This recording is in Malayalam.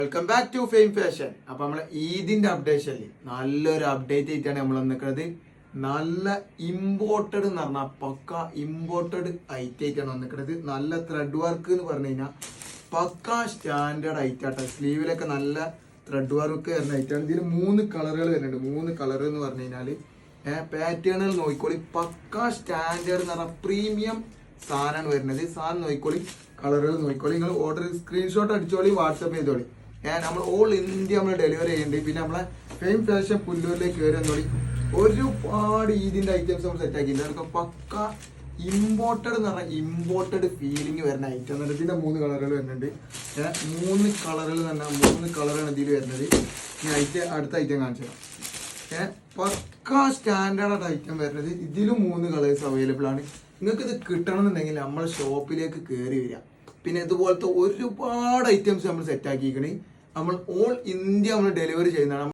Welcome back to fame fashion. അപ്പൊ നമ്മളെ ഈദിന്റെ അപ്ഡേഷനിൽ നല്ലൊരു അപ്ഡേറ്റ് ആയിട്ടാണ് നമ്മൾ വന്നിരിക്കുന്നത്. നല്ല ഇമ്പോർട്ടഡ് എന്ന് പറഞ്ഞാൽ പക്ക ഇമ്പോർട്ടഡ് ഐറ്റം ആയിട്ടാണ് വന്നിരിക്കുന്നത്. നല്ല ത്രെഡ് വർക്ക് എന്ന് പറഞ്ഞു കഴിഞ്ഞാൽ പക്ക സ്റ്റാൻഡേർഡ് ഐറ്റാട്ടോ. സ്ലീവിലൊക്കെ നല്ല ത്രെഡ് വർക്ക് വരുന്ന ഐറ്റാണ്. ഇതിൽ 3 കളറുകൾ വരുന്നുണ്ട്. 3 കളർ എന്ന് പറഞ്ഞു കഴിഞ്ഞാല് പാറ്റേണുകൾ നോക്കിക്കോളി. പക്ക സ്റ്റാൻഡേർഡ് എന്ന് പറഞ്ഞാൽ പ്രീമിയം സാധനമാണ് വരുന്നത്. സാധനം നോക്കിക്കോളി, കളറുകൾ നോക്കിക്കോളി. നിങ്ങൾ ഓർഡർ സ്ക്രീൻഷോട്ട് അടിച്ചോളി, വാട്സപ്പ് ചെയ്തോളി. നമ്മൾ ഓൾ ഇന്ത്യ നമ്മൾ ഡെലിവറി ചെയ്യുന്നുണ്ട്. പിന്നെ നമ്മളെ ഫെയിം ഫാഷൻ പുല്ലൂരിലേക്ക് കയറി വന്നോളി. ഒരുപാട് ഇതിന്റെ ഐറ്റംസ് നമ്മൾ സെറ്റ് ആക്കിയിട്ടുണ്ട്. അതൊക്കെ പക്ക ഇമ്പോർട്ടഡ് എന്ന് പറഞ്ഞാൽ ഇമ്പോർട്ടഡ് ഫീലിംഗ് വരുന്ന ഐറ്റം എന്നുണ്ട്. ഇതിന്റെ 3 കളറുകൾ വരുന്നുണ്ട്. 3 കളറുകൾ തന്നെ 3 കളറാണ് ഇതിൽ വരുന്നത്. ഞാൻ അടുത്ത ഐറ്റം കാണിച്ചു തരാം. പക്ക സ്റ്റാൻഡേർഡ് ഐറ്റം വരുന്നത്. ഇതിലും 3 കളേഴ്സ് അവൈലബിൾ ആണ്. നിങ്ങൾക്ക് ഇത് കിട്ടണമെന്നുണ്ടെങ്കിൽ നമ്മളെ ഷോപ്പിലേക്ക് കയറി വരിക. പിന്നെ ഇതുപോലത്തെ ഒരുപാട് ഐറ്റംസ് നമ്മൾ സെറ്റ് ആക്കിയിരിക്കണേ. നമ്മൾ ഓൾ ഇന്ത്യ നമ്മൾ ഡെലിവറി ചെയ്യുന്നതാണ്.